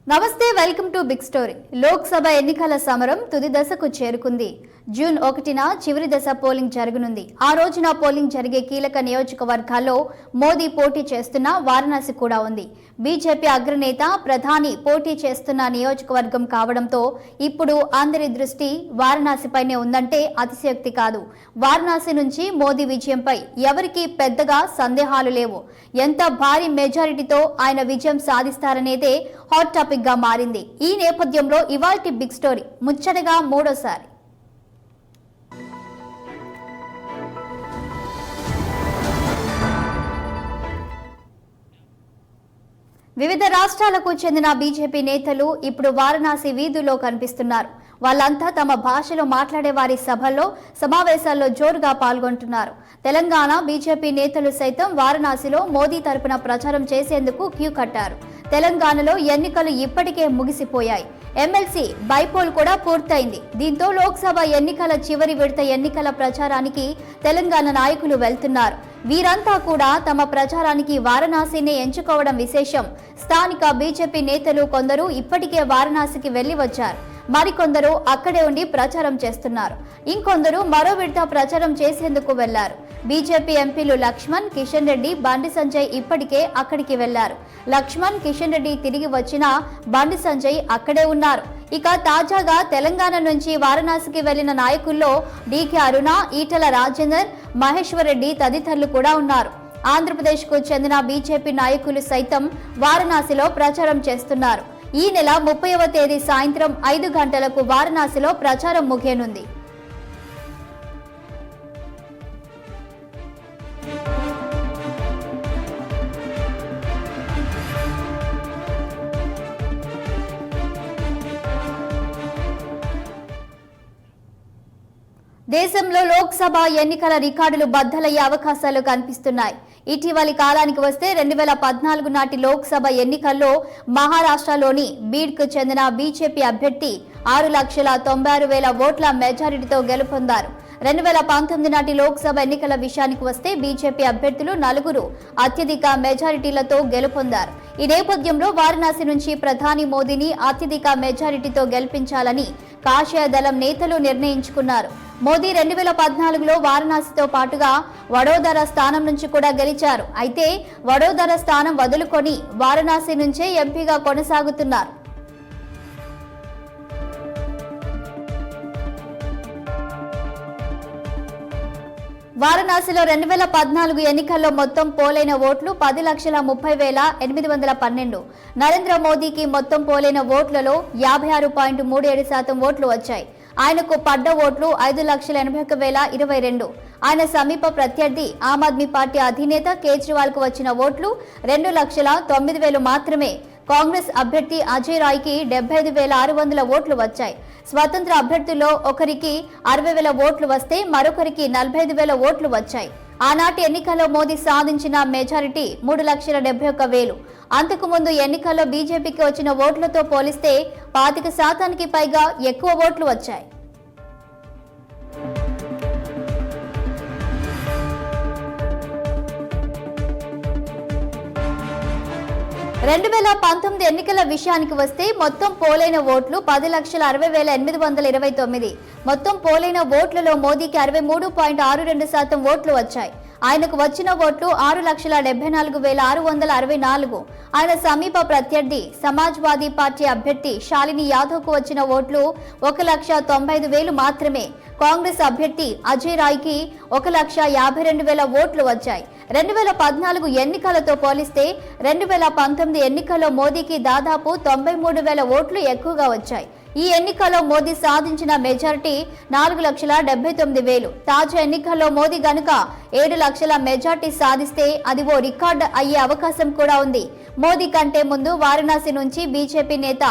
నమస్తే, welcome to big story. Lok Sabha ఎన్నికల సమరం తుది దశకు చేరుకుంది. జూన్ 1న చివరి దశ పోలింగ్ జరగనుంది. ఆ రోజున పోలింగ్ జరిగే కీలక నియోజకవర్గాల్లో మోదీ పోటీ చేస్తున్న వారణాసి కూడా ఉంది. బీజేపీ అగ్రనేత ప్రధాని పోటీ చేస్తున్న నియోజకవర్గం కావడంతో ఇప్పుడు అందరి దృష్టి వారణాసిపైనే ఉందంటే అతిశయోక్తి కాదు. వారణాసి నుంచి మోదీ విజయంపై ఎవరికీ పెద్దగా సందేహాలు లేవు. ఎంత భారీ మెజారిటీతో ఆయన విజయం సాధిస్తారనేదే హాట్ టాపిక్ గా మారింది. ఈ నేపథ్యంలో ఇవాల్టి బిగ్ స్టోరీ ముచ్చటగా మూడోసారి వివిధ రాష్ట్రాలకు చెందిన బీజేపీ నేతలు ఇప్పుడు వారణాసి వీధుల్లో కనిపిస్తున్నారు. వాళ్ళంతా తమ భాషలో మాట్లాడే వారి సభల్లో, సమావేశాల్లో జోరుగా పాల్గొంటున్నారు. తెలంగాణ బీజేపీ నేతలు సైతం వారణాసిలో మోదీ తరపున ప్రచారం చేసేందుకు క్యూ కట్టారు. తెలంగాణలో ఎన్నికలు ఇప్పటికే ముగిసిపోయాయి. ఎమ్మెల్సీ బైపోల్ కూడా పూర్తయింది. దీంతో లోక్సభ ఎన్నికల చివరి విడత ఎన్నికల ప్రచారానికి తెలంగాణ నాయకులు వెళ్తున్నారు. వీరంతా కూడా తమ ప్రచారానికి వారణాసిని ఎంచుకోవడం విశేషం. స్థానిక బీజేపీ నేతలు కొందరు ఇప్పటికే వారణాసికి వెళ్లి వచ్చారు. మరికొందరు అక్కడే ఉండి ప్రచారం చేస్తున్నారు. ఇంకొందరు మరో విడత ప్రచారం చేసేందుకు వెళ్లారు. బీజేపీ ఎంపీలు లక్ష్మణ్, కిషన్ రెడ్డి, బండి సంజయ్ ఇప్పటికే అక్కడికి వెళ్లారు. లక్ష్మణ్, కిషన్ రెడ్డి తిరిగి వచ్చినా బండి సంజయ్ అక్కడే ఉన్నారు. ఇక తాజాగా తెలంగాణ నుంచి వారణాసికి వెళ్లిన నాయకుల్లో డీకే అరుణ, ఈటల రాజేందర్, మహేశ్వర్ రెడ్డి తదితరులు కూడా ఉన్నారు. ఆంధ్రప్రదేశ్కు చెందిన బీజేపీ నాయకులు సైతం వారణాసిలో ప్రచారం చేస్తున్నారు. ఈ నెల 30వ తేదీ సాయంత్రం 5 గంటలకు వారణాసిలో ప్రచారం ముగియనుంది. దేశంలో లోక్సభ ఎన్నికల రికార్డులు బద్దలయ్యే అవకాశాలు కనిపిస్తున్నాయి. ఇటీవలి కాలానికి వస్తే 2014 నాటి లోక్సభ ఎన్నికల్లో మహారాష్ట్రలోని బీడ్కు చెందిన బీజేపీ అభ్యర్థి 6,96,000 ఓట్ల మెజారిటీతో గెలుపొందారు. 2019 నాటి లోక్సభ ఎన్నికల విషయానికి వస్తే బీజేపీ అభ్యర్థులు 4 అత్యధిక మెజారిటీలతో గెలుపొందారు. ఈ నేపథ్యంలో వారణాసి నుంచి ప్రధాని మోదీని అత్యధిక మెజారిటీతో గెలిపించాలని కాషాయ దళం నేతలు నిర్ణయించుకున్నారు. మోదీ 2014లో వారణాసితో పాటుగా వడోదర స్థానం నుంచి కూడా గెలిచారు. అయితే వడోదర స్థానం వదులుకొని వారణాసి నుంచే ఎంపీగా కొనసాగుతున్నారు. వారణాసిలో 2014 ఎన్నికల్లో మొత్తం పోలైన ఓట్లు 10,30,812. నరేంద్ర మోదీకి మొత్తం పోలైన ఓట్లలో 56.37% ఓట్లు వచ్చాయి. ఆయనకు పడ్డ ఓట్లు 5,81,022. ఆయన సమీప ప్రత్యర్థి ఆమ్ ఆద్మీ పార్టీ అధినేత కేజ్రీవాల్ కు వచ్చిన ఓట్లు 2,09,000 మాత్రమే. కాంగ్రెస్ అభ్యర్థి అజయ్ రాయ్ కి 75,600 ఓట్లు వచ్చాయి. స్వతంత్ర అభ్యర్థుల్లో ఒకరికి 60,000 ఓట్లు వస్తే మరొకరికి 45,000 ఓట్లు వచ్చాయి. ఆనాటి ఎన్నికల్లో మోదీ సాధించిన మెజారిటీ 3,71,000. అంతకుముందు ఎన్నికల్లో బీజేపీకి వచ్చిన ఓట్లతో పోలిస్తే 25% పైగా ఎక్కువ ఓట్లు వచ్చాయి. 2019 ఎన్నికల విషయానికి వస్తే మొత్తం పోలైన ఓట్లు 10,60,829. మొత్తం పోలైన ఓట్లలో మోదీకి 63.62% ఓట్లు వచ్చాయి. ఆయనకు వచ్చిన ఓట్లు 6,74,664. ఆయన సమీప ప్రత్యర్థి సమాజ్వాదీ పార్టీ అభ్యర్థి శాలిని యాదవ్ కు వచ్చిన ఓట్లు 1,95,000 మాత్రమే. కాంగ్రెస్ అభ్యర్థి అజయ్ రాయ్ కి 1,52,000 ఓట్లు వచ్చాయి. 2014 ఎన్నికలతో పోలిస్తే 2019 ఎన్నికల్లో మోదీకి దాదాపు 93,000 ఓట్లు ఎక్కువగా వచ్చాయి. ఈ ఎన్నికల్లో మోదీ సాధించిన మెజారిటీ 4,79,000. తాజా ఎన్నికల్లో మోదీ గనుక 7 లక్షల మెజారిటీ సాధిస్తే అది ఓ రికార్డు అయ్యే అవకాశం కూడా ఉంది. మోదీ కంటే ముందు వారణాసి నుంచి బీజేపీ నేత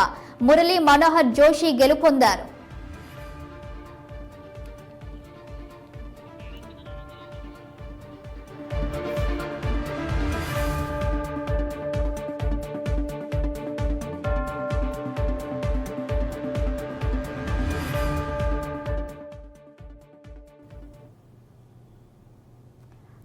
మురళీ మనోహర్ జోషి గెలుపొందారు.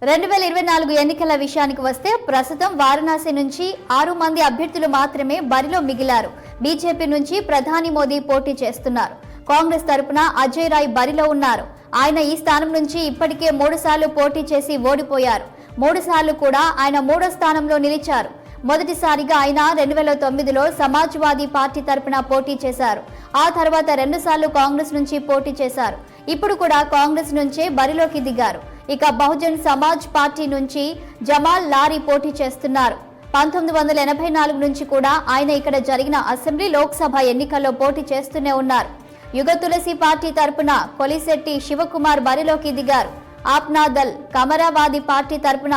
2024 ఎన్నికల విషయానికి వస్తే ప్రస్తుతం వారణాసి నుంచి 6 మంది అభ్యర్థులు మాత్రమే బరిలో మిగిలారు. బీజేపీ నుంచి ప్రధాని మోదీ పోటీ చేస్తున్నారు. కాంగ్రెస్ తరపున అజయ్ రాయ్ బరిలో ఉన్నారు. ఆయన ఈ స్థానం నుంచి ఇప్పటికే 3 సార్లు పోటీ చేసి ఓడిపోయారు. 3 సార్లు కూడా ఆయన 3వ స్థానంలో నిలిచారు. మొదటిసారిగా ఆయన 2009లో సమాజ్వాదీ పార్టీ తరపున పోటీ చేశారు. ఆ తర్వాత 2 సార్లు కాంగ్రెస్ నుంచి పోటీ చేశారు. ఇప్పుడు కూడా కాంగ్రెస్ నుంచే బరిలోకి దిగారు. ఇక బహుజన్ సమాజ్ పార్టీ నుంచి జమాల్ లారీ పోటీ చేస్తున్నారు. 1984 నుంచి కూడా ఆయన ఇక్కడ జరిగిన అసెంబ్లీ లోక్సభ ఎన్నికల్లో పోటీ చేస్తూనే ఉన్నారు. యుగ తులసి పార్టీ తరపున కొలిశెట్టి శివకుమార్ బరిలోకి దిగారు. ఆప్నా దల్ కమరావాది పార్టీ తరపున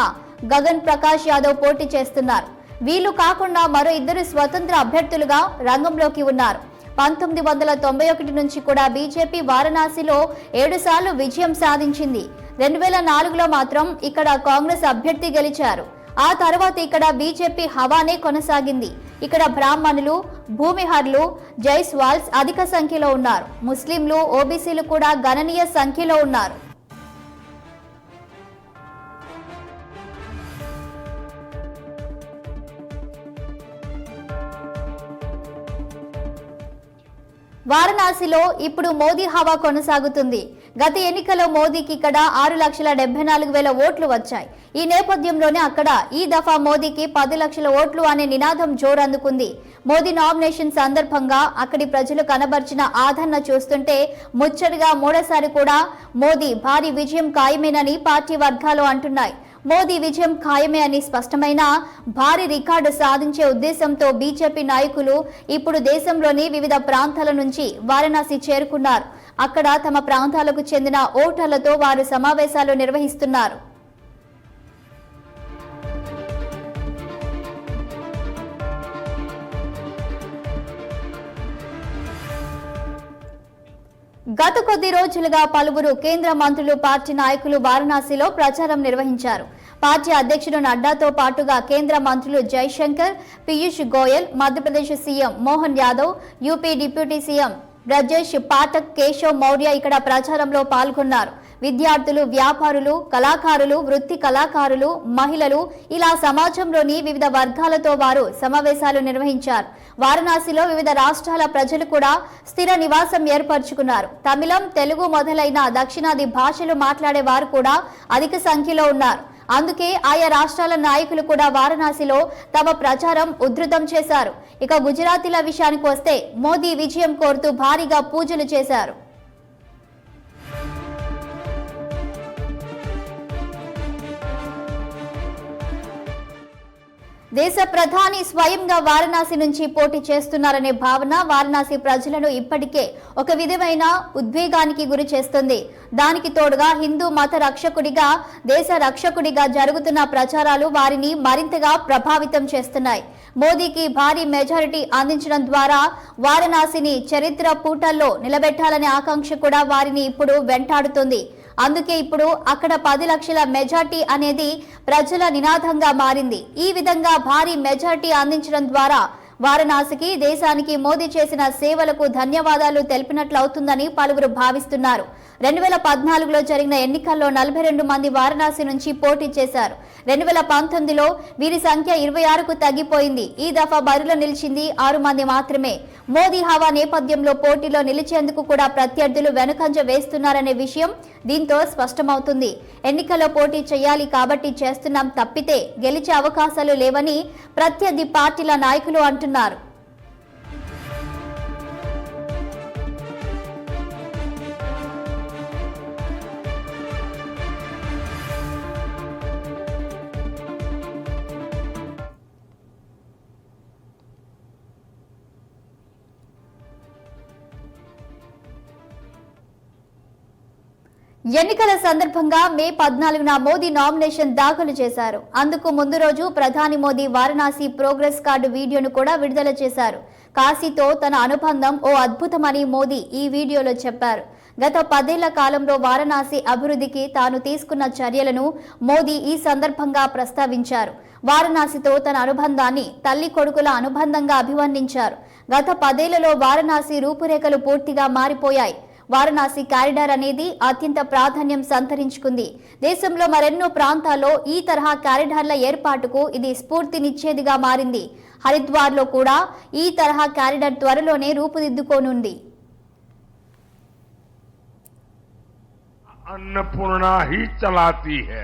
గగన్ ప్రకాష్ యాదవ్ పోటీ చేస్తున్నారు. వీళ్ళు కాకుండా మరో 2 స్వతంత్ర అభ్యర్థులుగా రంగంలోకి ఉన్నారు. 1991 నుంచి కూడా బీజేపీ వారణాసిలో 7 సార్లు విజయం సాధించింది. 2004లో మాత్రం ఇక్కడ కాంగ్రెస్ అభ్యర్థి గెలిచారు. ఆ తర్వాత ఇక్కడ బీజేపీ హవానే కొనసాగింది. ఇక్కడ బ్రాహ్మణులు, భూమిహర్లు, జైస్వాల్స్ అధిక సంఖ్యలో ఉన్నారు. ముస్లింలు, ఓబీసీలు కూడా గణనీయ సంఖ్యలో ఉన్నారు. వారణాసిలో ఇప్పుడు మోదీ హవా కొనసాగుతుంది. గత ఎన్నికల్లో మోదీకి ఇక్కడ 6,74,000 ఓట్లు వచ్చాయి. ఈ నేపథ్యంలోనే అక్కడ ఈ దఫా మోదీకి 10 లక్షల ఓట్లు అనే నినాదం జోరందుకుంది. మోదీ నామినేషన్ సందర్భంగా అక్కడి ప్రజలు కనబర్చిన ఆదరణ చూస్తుంటే ముచ్చటగా 3సారి కూడా మోదీ భారీ విజయం ఖాయమేనని పార్టీ వర్గాలు అంటున్నాయి. మోదీ విజయం ఖాయమే అని స్పష్టమైన భారీ రికార్డు సాధించే ఉద్దేశంతో బీజేపీ నాయకులు ఇప్పుడు దేశంలోని వివిధ ప్రాంతాల నుంచి వారణాసి చేరుకున్నారు. అక్కడ తమ ప్రాంతాలకు చెందిన ఓటర్లతో వారు సమావేశాలు నిర్వహిస్తున్నారు. గత కొద్ది రోజులుగా పలువురు కేంద్ర మంత్రులు, పార్టీ నాయకులు వారణాసిలో ప్రచారం నిర్వహించారు. పార్టీ అధ్యక్షుడు నడ్డాతో పాటుగా కేంద్ర మంత్రులు Jaishankar, Piyush Goyal, Madhya Pradesh CM Mohan Yadav, UP deputy CM Brajesh Pathak, Keshav Maurya ఇక్కడ ప్రచారంలో పాల్గొన్నారు. విద్యార్థులు, వ్యాపారులు, కళాకారులు, వృత్తి కళాకారులు, మహిళలు ఇలా సమాజంలోని వివిధ వర్గాలతో వారు సమావేశాలు నిర్వహించారు. వారణాసిలో వివిధ రాష్ట్రాల ప్రజలు కూడా స్థిర నివాసం ఏర్పరచుకున్నారు. తమిళం, తెలుగు మొదలైన దక్షిణాది భాషలు మాట్లాడే వారు కూడా అధిక సంఖ్యలో ఉన్నారు. అందుకే ఆయా రాష్ట్రాల నాయకులు కూడా వారణాసిలో తమ ప్రచారం ఉధృతం చేశారు. ఇక గుజరాతీల విషయానికి వస్తే మోదీ విజయం కోరుతూ భారీగా పూజలు చేశారు. దేశ ప్రధాని స్వయంగా వారణాసి నుంచి పోటీ చేస్తున్నారనే భావన వారణాసి ప్రజలను ఇప్పటికే ఒక విధమైన ఉద్వేగానికి గురి చేస్తుంది. దానికి తోడుగా హిందూ మత రక్షకుడిగా, దేశ రక్షకుడిగా జరుగుతున్న ప్రచారాలు వారిని మరింతగా ప్రభావితం చేస్తున్నాయి. మోదీకి భారీ మెజారిటీ అందించడం ద్వారా వారణాసిని చరిత్ర పూటల్లో నిలబెట్టాలనే ఆకాంక్ష కూడా వారిని ఇప్పుడు వెంటాడుతుంది. అందుకే ఇప్పుడు అక్కడ 10 లక్షల మెజార్టీ అనేది ప్రజల నినాదంగా మారింది. ఈ విధంగా భారీ మెజార్టీ అందించడం ద్వారా వారణాసికి, దేశానికి మోదీ చేసిన సేవలకు ధన్యవాదాలు తెలిపినట్లవుతుందని పలువురు భావిస్తున్నారు. 2014లో జరిగిన ఎన్నికల్లో 42 మంది వారణాసి నుంచి పోటీ చేశారు. 2019లో వీరి సంఖ్య 26కు తగ్గిపోయింది. ఈ దఫా బరిలో నిలిచింది 6 మంది మాత్రమే. మోదీ హవా నేపథ్యంలో పోటీలో నిలిచేందుకు కూడా ప్రత్యర్థులు వెనుకంజ వేస్తున్నారనే విషయం దీంతో స్పష్టమవుతుంది. ఎన్నికల్లో పోటీ చేయాలి కాబట్టి చేస్తున్నాం తప్పితే గెలిచే అవకాశాలు లేవని ప్రత్యర్థి పార్టీల నాయకులు అంటున్నారు. ఎన్నికల సందర్భంగా మే 14న మోదీ నామినేషన్ దాఖలు చేశారు. అందుకు ముందు రోజు ప్రధాని మోదీ వారణాసి ప్రోగ్రెస్ కార్డు వీడియోను కూడా విడుదల చేశారు. కాశీతో తన అనుబంధం ఓ అద్భుతమని మోదీ ఈ వీడియోలో చెప్పారు. గత 10 ఏళ్ల కాలంలో వారణాసి అభివృద్ధికి తాను తీసుకున్న చర్యలను మోదీ ఈ సందర్భంగా ప్రస్తావించారు. వారణాసితో తన అనుబంధాన్ని తల్లి కొడుకుల అనుబంధంగా అభివర్ణించారు. గత 10 ఏళ్లలో వారణాసి రూపురేఖలు పూర్తిగా మారిపోయాయి. వారణాసి కారిడార్ అనేది అత్యంత ప్రాధాన్యం సంతరించుకుంది. దేశంలో మరెన్నో ప్రాంతాల్లో ఈ తరహా కారిడార్ల ఏర్పాటుకు ఇది స్ఫూర్తినిచ్చేదిగా మారింది. హరిద్వార్లో కూడా ఈ తరహా కారిడార్ త్వరలోనే రూపుదిద్దుకోనుంది. अन्नपूर्णा ही चलाती है।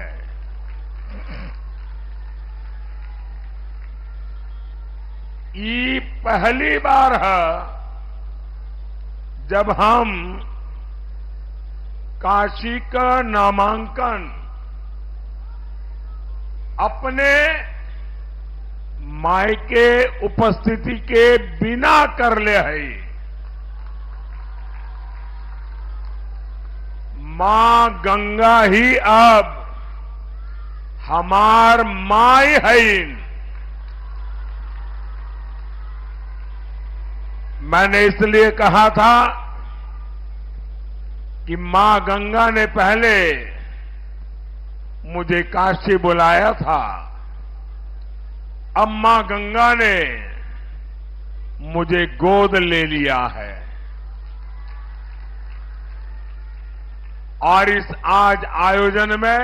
ये पहली बार है जब हम काशी का नामांकन अपने मायके उपस्थिति के बिना कर ले है। मां गंगा ही अब हमार माई है। मैंने इसलिए कहा था कि मां गंगा ने पहले मुझे काशी बुलाया था, अब मां गंगा ने मुझे गोद ले लिया है और इस आज आयोजन में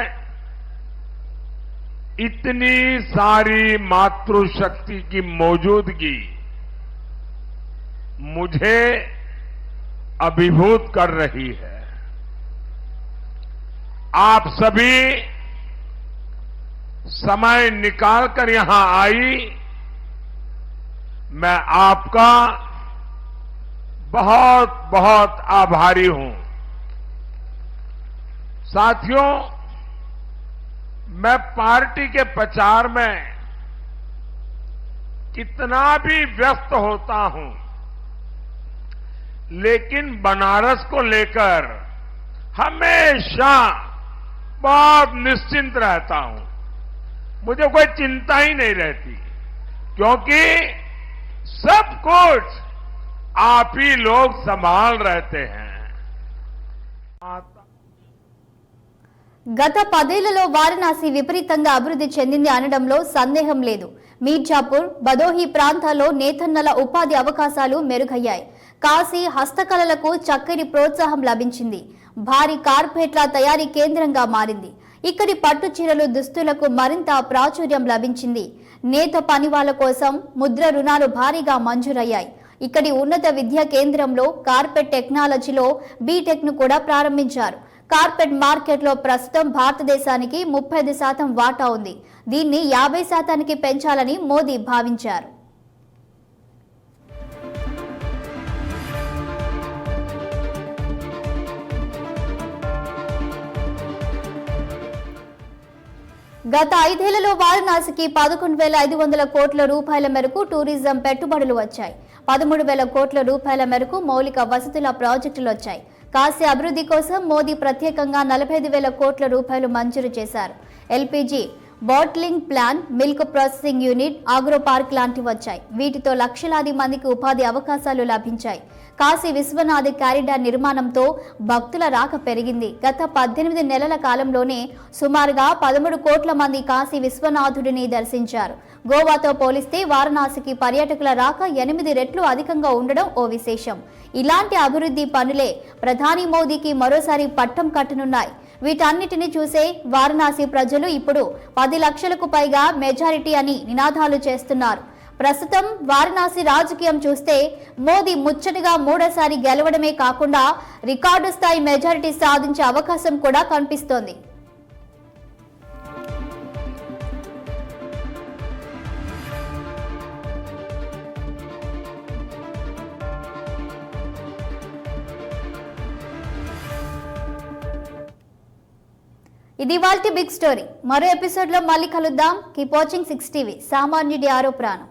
इतनी सारी मातृशक्ति की मौजूदगी मुझे अभिभूत कर रही है। आप सभी समय निकालकर यहां आई, मैं आपका बहुत बहुत आभारी हूं। साथियों, मैं पार्टी के प्रचार में कितना भी व्यस्त होता हूं, लेकिन बनारस को लेकर हमेशा बहुत निश्चिंत रहता हूं। मुझे कोई चिंता ही नहीं रहती, क्योंकि सब कुछ आप ही लोग संभाल रहते हैं। గత 10 ఏళ్లలో వారణాసి విపరీతంగా అభివృద్ధి చెందింది అనడంలో సందేహం లేదు. మీర్జాపూర్, భదోహి ప్రాంతాల్లో నేతన్నల ఉపాధి అవకాశాలు మెరుగయ్యాయి. కాశీ హస్తకళలకు చక్కని ప్రోత్సాహం లభించింది. భారీ కార్పెట్ల తయారీ కేంద్రంగా మారింది. ఇక్కడి పట్టు చీరలు, దుస్తులకు మరింత ప్రాచుర్యం లభించింది. నేత పనివాళ్ల కోసం ముద్ర రుణాలు భారీగా మంజూరయ్యాయి. ఇక్కడి ఉన్నత విద్యా కేంద్రంలో కార్పెట్ టెక్నాలజీలో బీటెక్ ను కూడా ప్రారంభించారు. కార్పెట్ మార్కెట్లో ప్రస్తుతం భారతదేశానికి 35% వాటా ఉంది. దీన్ని 50%కి పెంచాలని మోదీ భావించారు. గత 5 ఏళ్లలో వారణాసికి 11,500 కోట్ల రూపాయల మేరకు టూరిజం పెట్టుబడులు వచ్చాయి. 13,000 కోట్ల రూపాయల మేరకు మౌలిక వసతుల ప్రాజెక్టులు వచ్చాయి. కాశీ అభివృద్ధి కోసం మోదీ ప్రత్యేకంగా 45,000 కోట్ల రూపాయలు మంజూరు చేశారు. LPG bottling plant, milk processing unit, agro park లాంటివి వచ్చాయి. వీటితో లక్షలాది మందికి ఉపాధి అవకాశాలు లభించాయి. కాశీ విశ్వనాథ్ కారిడార్ నిర్మాణంతో భక్తుల రాక పెరిగింది. గత 18 నెలల కాలంలోనే సుమారుగా 13 కోట్ల మంది కాశీ విశ్వనాథుడిని దర్శించారు. గోవాతో పోలిస్తే వారణాసికి పర్యాటకుల రాక 8 రెట్లు అధికంగా ఉండడం ఓ విశేషం. ఇలాంటి అభివృద్ధి పనులే ప్రధాని మోదీకి మరోసారి పట్టం కట్టనున్నాయి. వీటన్నిటిని చూసే వారణాసి ప్రజలు ఇప్పుడు 10 లక్షలకు పైగా మెజారిటీ అని నినాదాలు చేస్తున్నారు. ప్రస్తుతం వారణాసి రాజకీయం చూస్తే మోదీ ముచ్చటగా మూడోసారి గెలవడమే కాకుండా రికార్డు స్థాయి మెజారిటీ సాధించే అవకాశం కూడా కనిపిస్తోంది. ఇది వాల్టి బిగ్ స్టోరీ. మరో ఎపిసోడ్ లో మళ్ళీ కలుద్దాం. Keep watching 6 TV. సామాన్యుడి ఆరో ప్రాణం.